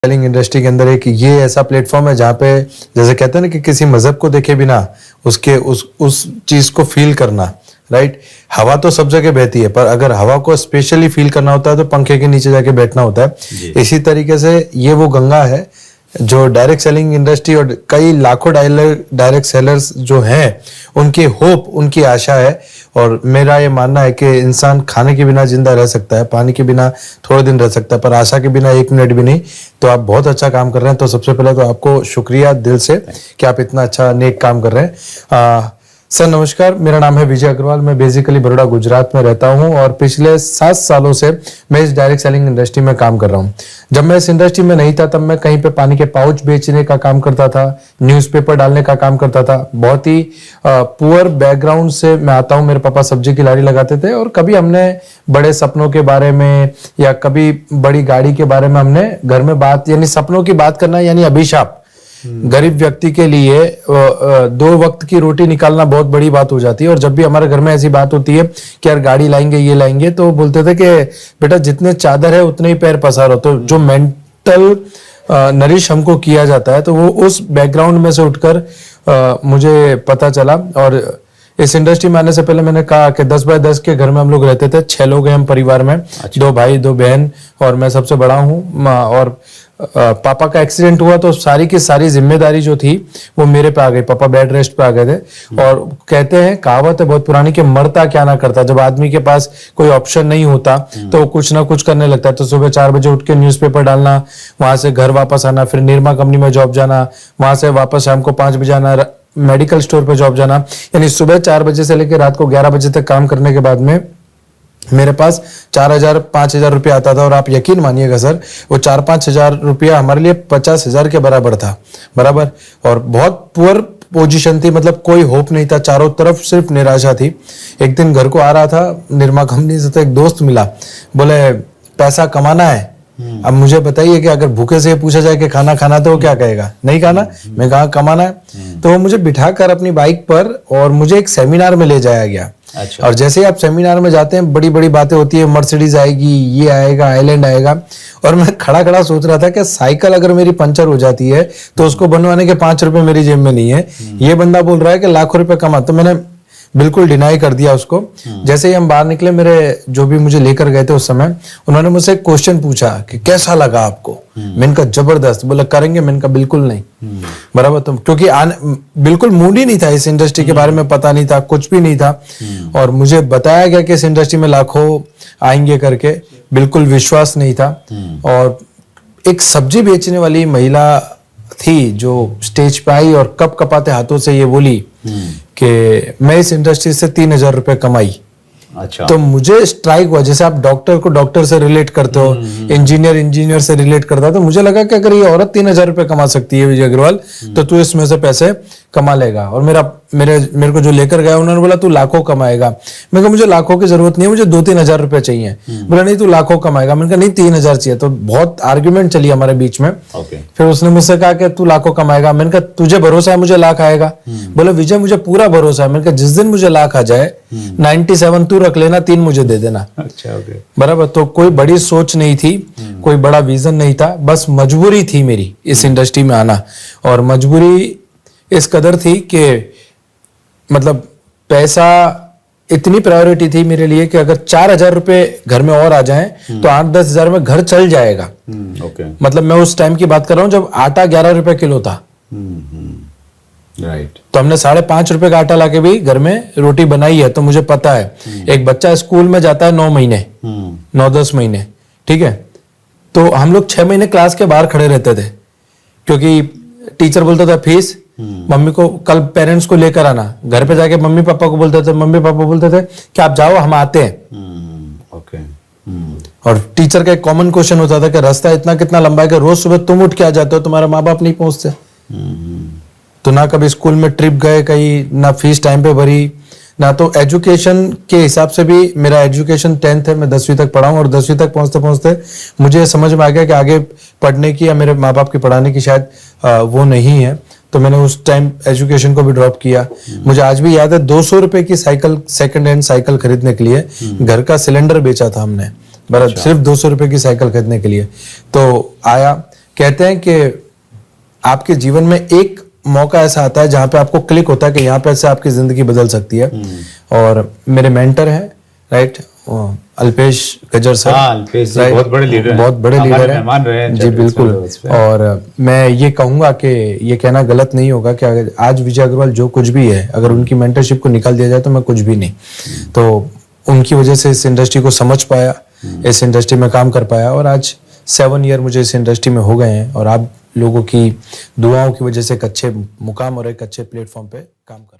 Selling industry के अंदर एक ये ऐसा प्लेटफॉर्म है जहाँ पे जैसे कहते हैं ना कि किसी मजहब को देखे बिना उसके उस चीज को फील करना, राइट। हवा तो सब जगह बहती है, पर अगर हवा को स्पेशली फील करना होता है तो पंखे के नीचे जाके बैठना होता है। इसी तरीके से ये वो गंगा है जो डायरेक्ट सेलिंग इंडस्ट्री और कई लाखों डायरेक्ट सेलर्स जो हैं उनकी होप, उनकी आशा है। और मेरा ये मानना है कि इंसान खाने के बिना जिंदा रह सकता है, पानी के बिना थोड़े दिन रह सकता है, पर आशा के बिना एक मिनट भी नहीं। तो आप बहुत अच्छा काम कर रहे हैं। तो सबसे पहले तो आपको शुक्रिया दिल से कि आप इतना अच्छा नेक काम कर रहे हैं। सर नमस्कार, मेरा नाम है विजय अग्रवाल। मैं बेसिकली बड़ौदा गुजरात में रहता हूं और पिछले 7 सालों से मैं इस डायरेक्ट सेलिंग इंडस्ट्री में काम कर रहा हूं। जब मैं इस इंडस्ट्री में नहीं था तब मैं कहीं पे पानी के पाउच बेचने का काम करता था, न्यूज़पेपर डालने का काम करता था। बहुत ही पुअर बैकग्राउंड से मैं आता हूं। मेरे पापा सब्जी की लारी लगाते थे और कभी हमने बड़े सपनों के बारे में या कभी बड़ी गाड़ी के बारे में हमने घर में बात, यानी सपनों की बात करना यानी अभिशाप। गरीब व्यक्ति के लिए 2 वक्त की रोटी निकालना बहुत बड़ी बात हो जाती है। और जब भी हमारे घर में ऐसी बात होती है कि यार गाड़ी लाएंगे, ये लाएंगे, तो बोलते थे कि बेटा जितने चादर है उतने ही पैर पसारो। तो जो मेंटल नरिश हमको किया जाता है, तो वो उस बैकग्राउंड में से उठकर मुझे पता चला। और इस इंडस्ट्री में आने से पहले मैंने कहा कि 10 बाय 10 के घर में हम लोग रहते थे। 6 लोग हैं हम परिवार में। अच्छा। 2 भाई 2 बहन और मैं सबसे बड़ा हूँ। और पापा का एक्सीडेंट हुआ तो सारी की सारी जिम्मेदारी जो थी वो मेरे पे आ गई। पापा बेड रेस्ट पे आ गए थे। और कहते हैं, कहावत है बहुत पुरानी कि मरता क्या ना करता। जब आदमी के पास कोई ऑप्शन नहीं होता तो वो कुछ ना कुछ करने लगता है। तो सुबह 4 बजे उठ के न्यूज़पेपर डालना, वहां से घर वापस आना, फिर निरमा कंपनी में जॉब जाना, वहां से वापस शाम को 5 बजे आना, मेडिकल स्टोर पे जॉब जाना। यानी सुबह 4 बजे से लेकर रात को 11 बजे तक काम करने के बाद में मेरे पास 4,000-5,000 रुपया आता था। और आप यकीन मानिएगा सर, वो 4-5 हजार रुपया हमारे लिए 50,000 के बराबर था, बराबर। और बहुत पुअर पोजीशन थी, मतलब कोई होप नहीं था, चारों तरफ सिर्फ निराशा थी। एक दिन घर को आ रहा था निरमा कंपनी से, तो एक दोस्त मिला, बोले पैसा कमाना है। अब मुझे बताइए कि अगर भूखे से पूछा जाए कि खाना खाना तो वो क्या कहेगा, नहीं खाना। मैं कहा कमाना है। तो वो मुझे बिठाकर अपनी बाइक पर और मुझे एक सेमिनार में ले जाया गया। अच्छा। और जैसे ही आप सेमिनार में जाते हैं बड़ी बड़ी बातें होती है, मर्सिडीज आएगी, ये आएगा, आइलैंड आएगा। और मैं खड़ा खड़ा सोच रहा था कि साइकिल अगर मेरी पंचर हो जाती है तो उसको बनवाने के 5 रुपए मेरी जेब में नहीं है। ये बंदा बोल रहा है कि लाखों रुपए कमा। तो मैंने बिल्कुल डिनाई कर दिया उसको। जैसे ही हम बाहर निकले, मेरे जो भी मुझे लेकर गए थे उस समय, उन्होंने मुझसे एक क्वेश्चन पूछा कि कैसा लगा आपको। मैंने कहा जबरदस्त। बोला करेंगे? मैंने कहा बिल्कुल नहीं। बराबर। तो क्योंकि बिल्कुल मूड ही नहीं था, इस इंडस्ट्री के बारे में पता नहीं था, कुछ भी नहीं था। और मुझे बताया गया कि इस इंडस्ट्री में लाखों आएंगे करके, बिल्कुल विश्वास नहीं था। और एक सब्जी बेचने वाली महिला थी जो स्टेज पे आई और कप कपाते हाथों से ये बोली कि मैं इस इंडस्ट्री से 3,000 रुपए कमाई। अच्छा। तो मुझे स्ट्राइक हुआ। जैसे आप डॉक्टर को डॉक्टर से रिलेट करते हो, इंजीनियर से रिलेट करता है, तो मुझे लगा कि अगर ये औरत 3,000 रुपए कमा सकती है विजय अग्रवाल, तो तू इसमें से पैसे कमा लेगा। और मेरे को जो लेकर गया उन्होंने बोला तू लाखों कमाएगा। मैंने कहा मुझे लाखों की जरूरत नहीं है, मुझे 2-3 हजार रुपए चाहिए। बोला नहीं तू लाखों कमाएगा। मैंने कहा नहीं 3,000 चाहिए। तो बहुत आर्ग्यूमेंट चली हमारे बीच में। फिर उसने मुझसे कहा कि तू लाखों कमाएगा। मैंने कहा तुझे भरोसा है मुझे लाख आएगा? बोला विजय मुझे पूरा भरोसा है। मैंने कहा जिस दिन मुझे लाख आ जाए 97 तू रख लेना, 3 मुझे दे देना। अच्छा, बराबर। तो कोई बड़ी सोच नहीं थी, कोई बड़ा विजन नहीं था, बस मजबूरी थी मेरी इस इंडस्ट्री में आना। और मजबूरी इस कदर थी कि मतलब पैसा इतनी प्रायोरिटी थी मेरे लिए कि अगर 4,000 रुपए घर में और आ जाएं तो 8-10 हजार में घर चल जाएगा। मतलब मैं उस टाइम की बात कर रहा हूं जब आटा 11 रुपए किलो था। राइट। तो हमने 5.5 रुपए का आटा लाके भी घर में रोटी बनाई है। तो मुझे पता है एक बच्चा स्कूल में जाता है 9 महीने, 9-10 महीने, ठीक है। तो हम लोग 6 महीने क्लास के बाहर खड़े रहते थे क्योंकि टीचर बोलता था फीस, मम्मी को कल पेरेंट्स को लेकर आना। घर पे जाके मम्मी पापा को बोलते थे, मम्मी पापा बोलते थे कि आप जाओ हम आते हैं। ओके। और टीचर का एक कॉमन क्वेश्चन होता था कि रास्ता इतना कितना लंबा है कि रोज सुबह तुम उठ के आ जाते हो, तुम्हारा माँ बाप नहीं पहुंचते। तो ना कभी स्कूल में ट्रिप गए कहीं, ना फीस टाइम पे भरी, ना तो एजुकेशन के हिसाब से भी। मेरा एजुकेशन 10th है, मैं 10वीं तक पढ़ा हूँ। और 10वीं तक पहुंचते पहुंचते मुझे समझ में आ गया कि आगे पढ़ने की या मेरे माँ बाप की पढ़ाने की शायद वो नहीं है। तो मैंने उस टाइम एजुकेशन को भी ड्रॉप किया। मुझे आज भी याद है 200 रुपए की साइकिल, सेकंड हैंड साइकिल खरीदने के लिए घर का सिलेंडर बेचा था हमने, बराबर। सिर्फ 200 रुपए की साइकिल खरीदने के लिए। तो आया कहते हैं कि आपके जीवन में एक मौका ऐसा आता है जहां पे आपको क्लिक होता है कि यहाँ पे से आपकी जिंदगी बदल सकती है। और मेरे मेंटर हैं, राइट, अल्पेश गजर सर। हाँ, अल्पेश जी right? बहुत बड़े लीडर हैं, बहुत बड़े हमारे लीडर मेहमान रहे हैं हैं जी, चैरिटी बिल्कुल। सर्विस पे। और मैं ये कहूंगा कि ये कहना गलत नहीं होगा कि अगर आज विजय अग्रवाल जो कुछ भी है, अगर उनकी मेंटरशिप को निकाल दिया जाए तो मैं कुछ भी नहीं। तो उनकी वजह से इस इंडस्ट्री को समझ पाया, इस इंडस्ट्री में काम कर पाया, और आज 7 ईयर मुझे इस इंडस्ट्री में हो गए हैं, और आप लोगों की दुआओं की वजह से एक अच्छे मुकाम और एक अच्छे प्लेटफॉर्म पे काम कर